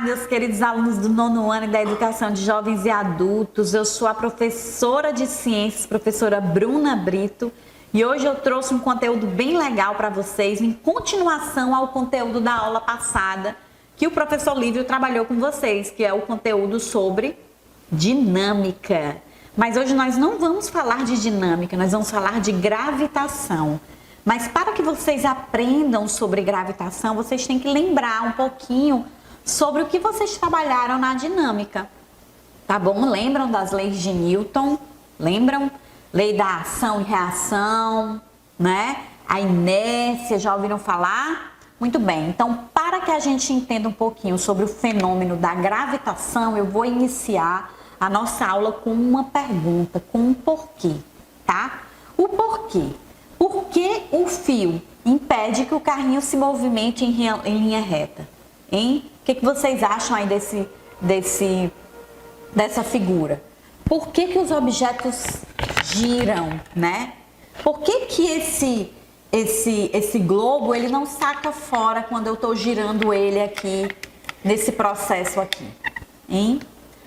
meus queridos alunos do 9º ano da Educação de Jovens e Adultos. Eu sou a professora de Ciências, professora Bruna Brito, e hoje eu trouxe um conteúdo bem legal para vocês, em continuação ao conteúdo da aula passada, que o professor Lívio trabalhou com vocês, que é o conteúdo sobre dinâmica. Mas hoje nós não vamos falar de dinâmica, nós vamos falar de gravitação. Mas para que vocês aprendam sobre gravitação, vocês têm que lembrar um pouquinho sobre o que vocês trabalharam na dinâmica, tá bom? Lembram das leis de Newton? Lembram? Lei da ação e reação, né? A inércia, já ouviram falar? Muito bem, então para que a gente entenda um pouquinho sobre o fenômeno da gravitação, eu vou iniciar a nossa aula com uma pergunta, com um porquê, tá? O porquê. Por que o fio impede que o carrinho se movimente em linha reta? Hein? O que vocês acham aí dessa figura? Por que os objetos giram, né? Por que esse globo ele não saca fora quando eu estou girando ele aqui, nesse processo aqui? Hein?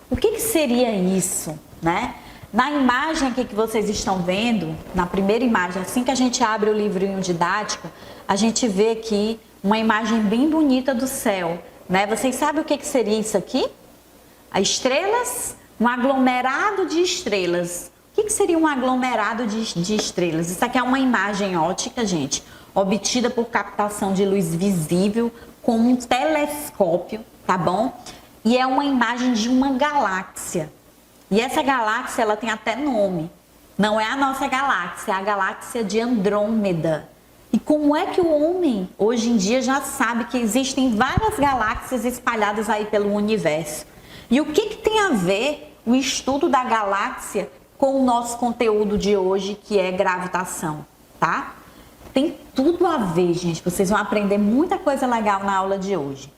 O que seria isso, né? Na imagem aqui que vocês estão vendo, na primeira imagem, assim que a gente abre o livrinho didático, a gente vê aqui uma imagem bem bonita do céu, né? Vocês sabem o que seria isso aqui? As estrelas, um aglomerado de estrelas. O que seria um aglomerado de estrelas? Isso aqui é uma imagem óptica, gente, obtida por captação de luz visível com um telescópio, tá bom? E é uma imagem de uma galáxia. E essa galáxia, ela tem até nome. Não é a nossa galáxia, é a galáxia de Andrômeda. E como é que o homem, hoje em dia, já sabe que existem várias galáxias espalhadas aí pelo universo? E o que tem a ver o estudo da galáxia com o nosso conteúdo de hoje, que é gravitação, tá? Tem tudo a ver, gente. Vocês vão aprender muita coisa legal na aula de hoje.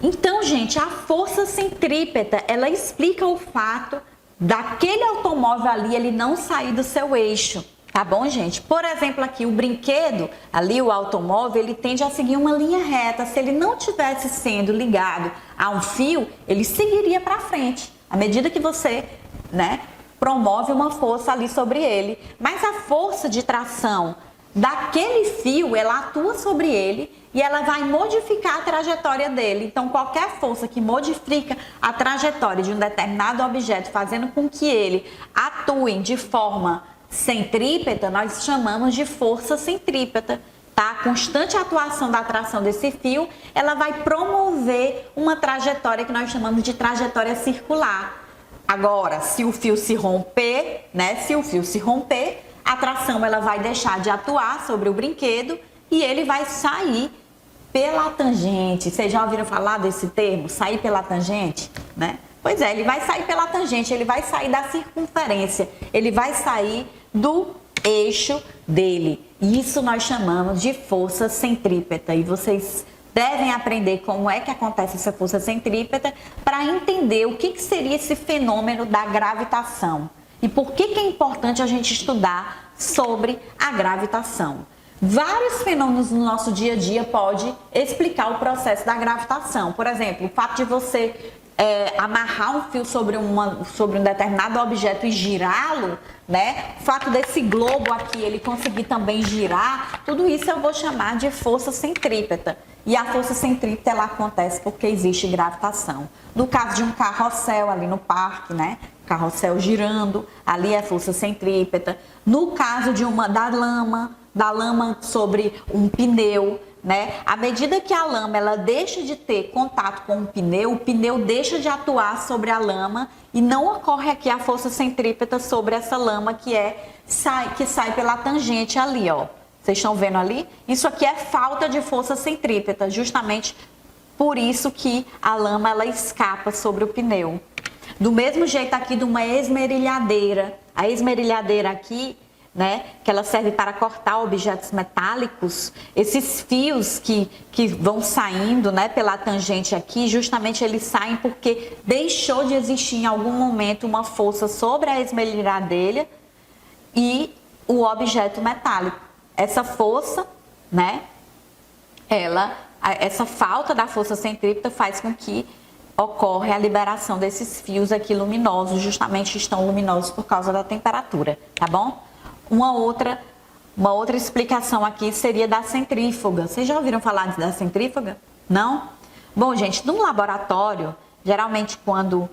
Então, gente, a força centrípeta, ela explica o fato daquele automóvel ali, ele não sair do seu eixo, tá bom, gente? Por exemplo, aqui o brinquedo, ali o automóvel, ele tende a seguir uma linha reta. Se ele não tivesse sendo ligado a um fio, ele seguiria para frente, à medida que você, né, promove uma força ali sobre ele. Mas a força de tração daquele fio, ela atua sobre ele e ela vai modificar a trajetória dele. Então, qualquer força que modifica a trajetória de um determinado objeto, fazendo com que ele atue de forma centrípeta, nós chamamos de força centrípeta, tá? A constante atuação da atração desse fio, ela vai promover uma trajetória que nós chamamos de trajetória circular. Agora, se o fio se romper, né? Se o fio se romper, a tração ela vai deixar de atuar sobre o brinquedo e ele vai sair pela tangente. Vocês já ouviram falar desse termo? Sair pela tangente, né? Pois é, ele vai sair pela tangente, ele vai sair da circunferência, ele vai sair do eixo dele. Isso nós chamamos de força centrípeta. E vocês devem aprender como é que acontece essa força centrípeta para entender o que seria esse fenômeno da gravitação. E por que é importante a gente estudar sobre a gravitação? Vários fenômenos no nosso dia a dia podem explicar o processo da gravitação. Por exemplo, o fato de você amarrar um fio sobre um determinado objeto e girá-lo, né? O fato desse globo aqui, ele conseguir também girar, tudo isso eu vou chamar de força centrípeta. E a força centrípeta, ela acontece porque existe gravitação. No caso de um carrossel ali no parque, né? Carrossel girando, ali é força centrípeta. No caso de da lama sobre um pneu, né? À medida que a lama ela deixa de ter contato com o pneu deixa de atuar sobre a lama e não ocorre aqui a força centrípeta sobre essa lama que sai pela tangente ali, ó. Vocês estão vendo ali? Isso aqui é falta de força centrípeta, justamente por isso que a lama ela escapa sobre o pneu. Do mesmo jeito aqui de uma esmerilhadeira. A esmerilhadeira aqui, né, que ela serve para cortar objetos metálicos, esses fios que vão saindo, né, pela tangente aqui, justamente eles saem porque deixou de existir em algum momento uma força sobre a esmerilhadeira e o objeto metálico. Essa força, né, ela essa falta da força centrípeta faz com que ocorre a liberação desses fios aqui luminosos, justamente estão luminosos por causa da temperatura, tá bom? Uma outra explicação aqui seria da centrífuga. Vocês já ouviram falar da centrífuga? Não? Bom, gente, no laboratório, geralmente quando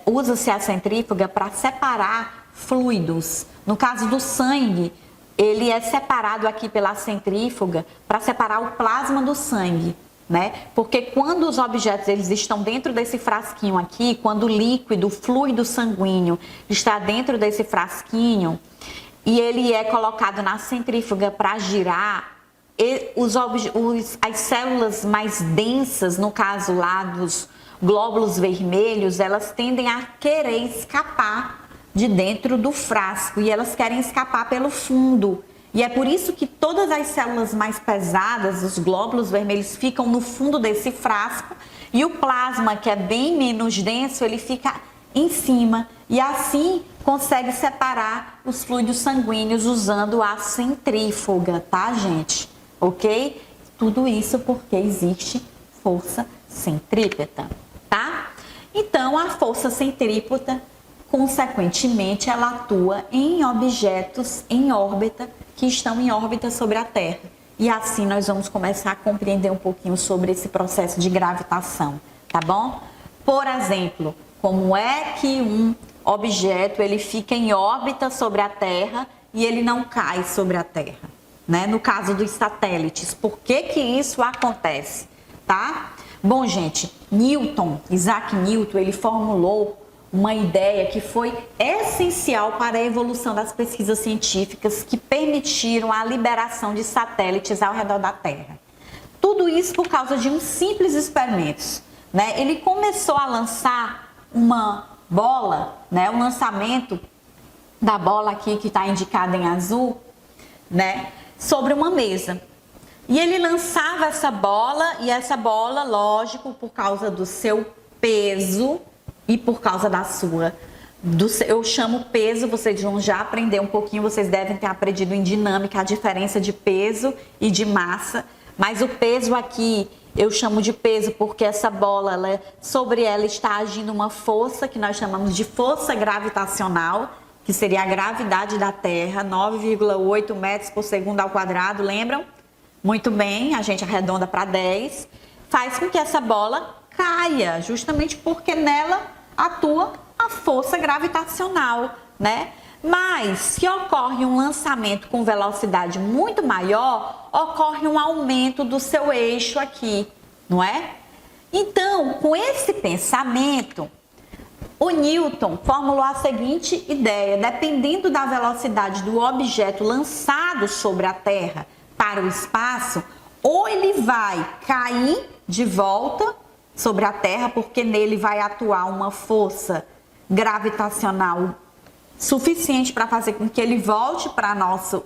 usa-se a centrífuga para separar fluidos. No caso do sangue, ele é separado aqui pela centrífuga para separar o plasma do sangue, né? Porque quando os objetos eles estão dentro desse frasquinho aqui, quando o líquido, o fluido sanguíneo está dentro desse frasquinho e ele é colocado na centrífuga para girar, as células mais densas, no caso lá dos glóbulos vermelhos, elas tendem a querer escapar de dentro do frasco e elas querem escapar pelo fundo. E é por isso que todas as células mais pesadas, os glóbulos vermelhos, ficam no fundo desse frasco e o plasma, que é bem menos denso, ele fica em cima e assim consegue separar os fluidos sanguíneos usando a centrífuga, tá, gente? Ok? Tudo isso porque existe força centrípeta, tá? Então, a força centrípeta, consequentemente, ela atua em objetos em órbita que estão em órbita sobre a Terra. E assim nós vamos começar a compreender um pouquinho sobre esse processo de gravitação, tá bom? Por exemplo, como é que um objeto ele fica em órbita sobre a Terra e ele não cai sobre a Terra, né? No caso dos satélites, por que que isso acontece, tá? Bom, gente, Isaac Newton, ele formulou uma ideia que foi essencial para a evolução das pesquisas científicas que permitiram a liberação de satélites ao redor da Terra. Tudo isso por causa de uns simples experimentos, né? Ele começou a lançar uma bola, né? O lançamento da bola aqui que está indicada em azul, né? Sobre uma mesa. E ele lançava essa bola e essa bola, lógico, por causa do seu peso e por causa da sua, eu chamo peso, vocês vão já aprender um pouquinho, vocês devem ter aprendido em dinâmica a diferença de peso e de massa, mas o peso aqui eu chamo de peso porque essa bola, sobre ela está agindo uma força que nós chamamos de força gravitacional, que seria a gravidade da Terra, 9,8 metros por segundo ao quadrado, lembram? Muito bem, a gente arredonda para 10, faz com que essa bola caia, justamente porque nela atua a força gravitacional, né? Mas se ocorre um lançamento com velocidade muito maior, ocorre um aumento do seu eixo aqui, não é? Então, com esse pensamento, o Newton formulou a seguinte ideia: dependendo da velocidade do objeto lançado sobre a Terra para o espaço, ou ele vai cair de volta sobre a Terra, porque nele vai atuar uma força gravitacional suficiente para fazer com que ele volte para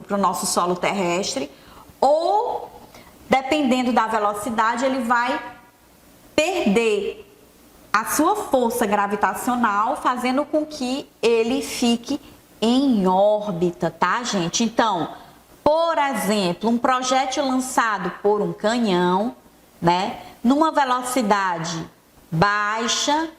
o nosso solo terrestre, ou, dependendo da velocidade, ele vai perder a sua força gravitacional, fazendo com que ele fique em órbita, tá, gente? Então, por exemplo, um projétil lançado por um canhão, né, numa velocidade baixa,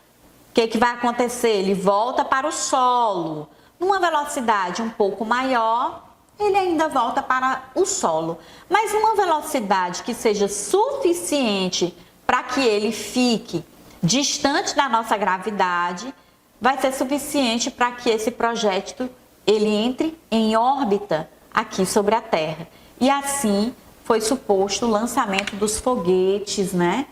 o que vai acontecer? Ele volta para o solo. Numa velocidade um pouco maior, ele ainda volta para o solo. Mas uma velocidade que seja suficiente para que ele fique distante da nossa gravidade, vai ser suficiente para que esse projétil ele entre em órbita aqui sobre a Terra. E assim foi suposto o lançamento dos foguetes, né?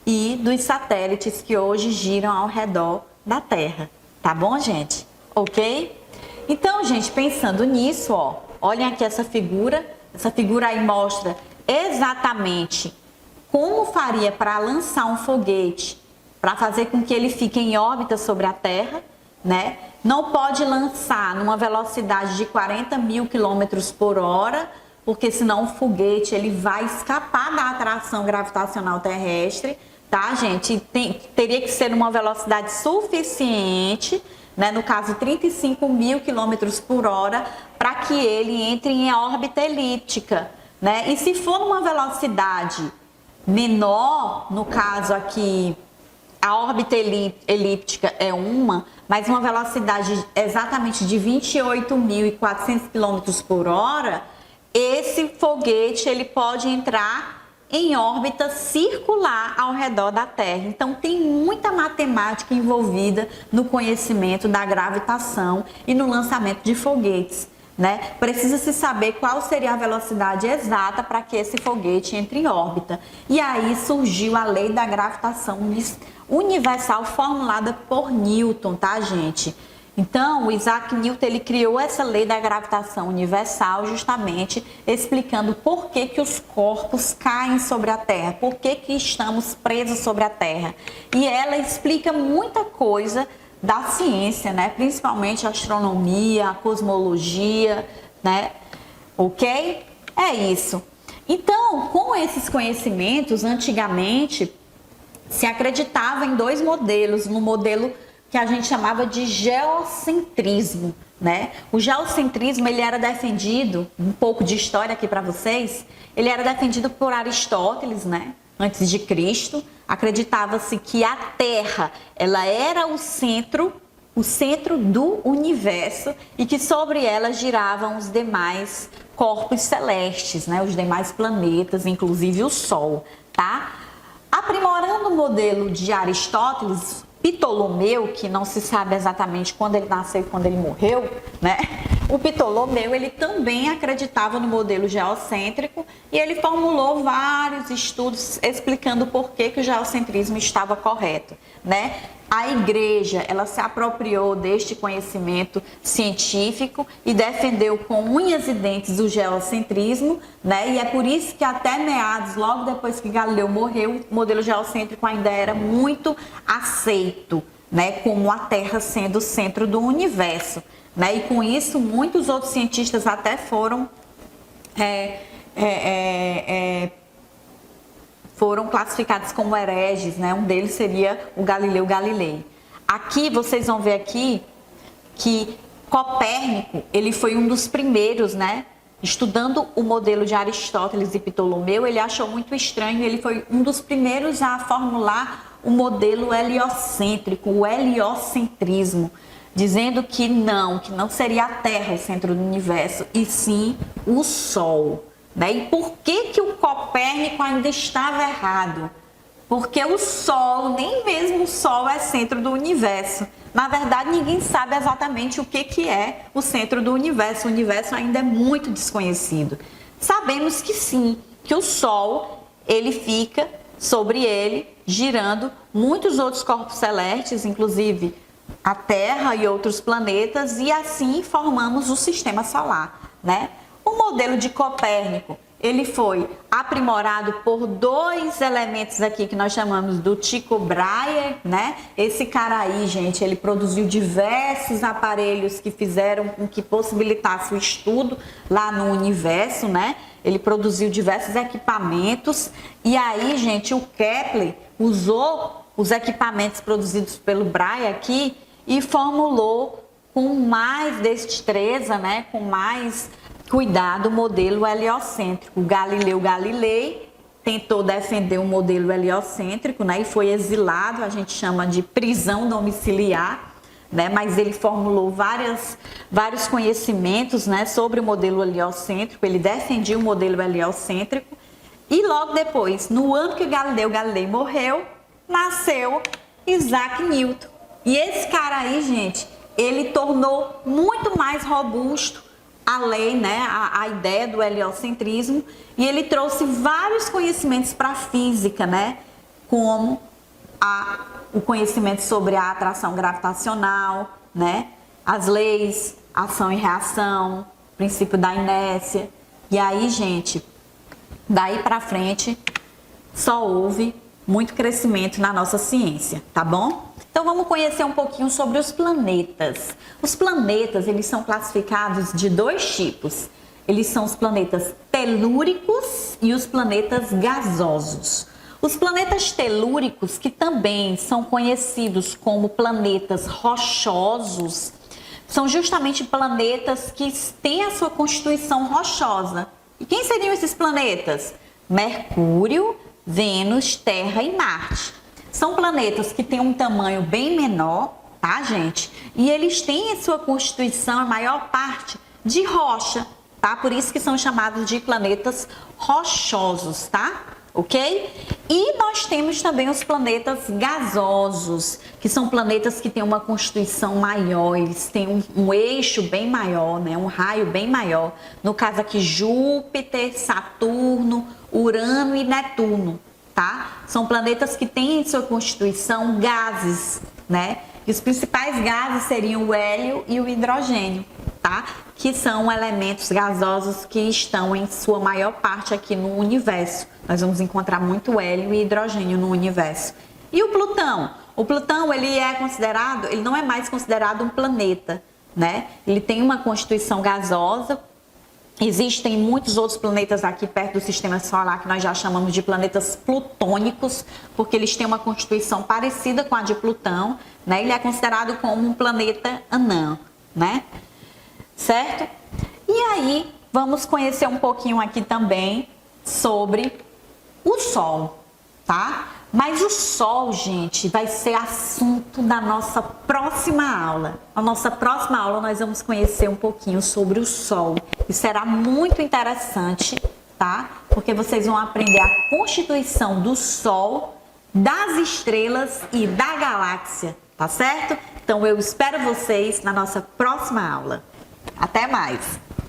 E dos satélites que hoje giram ao redor da Terra. Tá bom, gente? Ok? Então, gente, pensando nisso, ó, olhem aqui essa figura. Essa figura aí mostra exatamente como faria para lançar um foguete, para fazer com que ele fique em órbita sobre a Terra, né? Não pode lançar numa velocidade de 40 mil quilômetros por hora, porque senão o foguete ele vai escapar da atração gravitacional terrestre, tá, gente? Teria que ser uma velocidade suficiente, né? No caso 35 mil quilômetros por hora, para que ele entre em órbita elíptica, né? E se for numa velocidade menor, no caso aqui, a órbita elíptica é mas uma velocidade exatamente de 28.400 km por hora, esse foguete ele pode entrar em órbita circular ao redor da Terra. Então tem muita matemática envolvida no conhecimento da gravitação e no lançamento de foguetes, né? Precisa-se saber qual seria a velocidade exata para que esse foguete entre em órbita. E aí surgiu a lei da gravitação universal formulada por Newton, tá, gente? Então, o Isaac Newton ele criou essa lei da gravitação universal justamente explicando por que que os corpos caem sobre a Terra, por que que estamos presos sobre a Terra. E ela explica muita coisa da ciência, né? Principalmente a astronomia, a cosmologia, né? Ok? É isso. Então, com esses conhecimentos, antigamente se acreditava em dois modelos, no modelo que a gente chamava de geocentrismo, né? O geocentrismo, ele era defendido, um pouco de história aqui para vocês, ele era defendido por Aristóteles, né? Antes de Cristo, acreditava-se que a Terra, ela era o centro do universo e que sobre ela giravam os demais corpos celestes, né? Os demais planetas, inclusive o Sol, tá? Aprimorando o modelo de Aristóteles, Ptolomeu, que não se sabe exatamente quando ele nasceu e quando ele morreu, né? O Ptolomeu, ele também acreditava no modelo geocêntrico e ele formulou vários estudos explicando por que que o geocentrismo estava correto, né? A igreja, ela se apropriou deste conhecimento científico e defendeu com unhas e dentes o geocentrismo, né? E é por isso que até meados, logo depois que Galileu morreu, o modelo geocêntrico ainda era muito aceito, né? Como a Terra sendo o centro do universo, né? E com isso, muitos outros cientistas até foram classificados como hereges, né? Um deles seria o Galileu Galilei. Aqui vocês vão ver aqui que Copérnico, ele foi um dos primeiros, né? Estudando o modelo de Aristóteles e Ptolomeu, ele achou muito estranho, ele foi um dos primeiros a formular o modelo heliocêntrico, o heliocentrismo, dizendo que não seria a Terra o centro do universo, e sim o Sol. E por que que o Copérnico ainda estava errado? Porque o Sol, nem mesmo o Sol é centro do universo. Na verdade, ninguém sabe exatamente o que é o centro do universo. O universo ainda é muito desconhecido. Sabemos que sim, que o Sol, ele fica sobre ele, girando muitos outros corpos celestes, inclusive a Terra e outros planetas, e assim formamos o sistema solar, né? O modelo de Copérnico, ele foi aprimorado por dois elementos aqui que nós chamamos do Tycho Brahe, né? Esse cara aí, gente, ele produziu diversos aparelhos que fizeram com que possibilitasse o estudo lá no universo, né? Ele produziu diversos equipamentos e aí, gente, o Kepler usou os equipamentos produzidos pelo Brahe aqui e formulou com mais destreza, né? Com mais cuidado, o modelo heliocêntrico. Galileu Galilei tentou defender o modelo heliocêntrico, né, e foi exilado, a gente chama de prisão domiciliar, né, mas ele formulou vários conhecimentos, né, sobre o modelo heliocêntrico, ele defendia o modelo heliocêntrico, e logo depois, no ano que Galileu Galilei morreu, nasceu Isaac Newton. E esse cara aí, gente, ele tornou muito mais robusto a lei, né, a ideia do heliocentrismo, e ele trouxe vários conhecimentos para a física, né, como o conhecimento sobre a atração gravitacional, né, as leis, ação e reação, princípio da inércia. E aí, gente, daí para frente só houve muito crescimento na nossa ciência, tá bom? Então vamos conhecer um pouquinho sobre os planetas. Os planetas, eles são classificados de dois tipos. Eles são os planetas telúricos e os planetas gasosos. Os planetas telúricos, que também são conhecidos como planetas rochosos, são justamente planetas que têm a sua constituição rochosa. E quem seriam esses planetas? Mercúrio, Vênus, Terra e Marte. São planetas que têm um tamanho bem menor, tá, gente? E eles têm em sua constituição a maior parte de rocha, tá? Por isso que são chamados de planetas rochosos, tá? Ok? E nós temos também os planetas gasosos, que são planetas que têm uma constituição maior, eles têm um eixo bem maior, né? Um raio bem maior. No caso aqui, Júpiter, Saturno, Urano e Netuno, tá? São planetas que têm em sua constituição gases, né? E os principais gases seriam o hélio e o hidrogênio, tá? Que são elementos gasosos que estão em sua maior parte aqui no universo. Nós vamos encontrar muito hélio e hidrogênio no universo. E o Plutão? O Plutão, ele não é mais considerado um planeta, né? Ele tem uma constituição gasosa. Existem muitos outros planetas aqui perto do sistema solar que nós já chamamos de planetas plutônicos, porque eles têm uma constituição parecida com a de Plutão, né? Ele é considerado como um planeta anã, né? Certo? E aí, vamos conhecer um pouquinho aqui também sobre o Sol, tá? Mas o Sol, gente, vai ser assunto da nossa próxima aula. Na nossa próxima aula, nós vamos conhecer um pouquinho sobre o Sol. E será muito interessante, tá? Porque vocês vão aprender a constituição do Sol, das estrelas e da galáxia, tá certo? Então, eu espero vocês na nossa próxima aula. Até mais!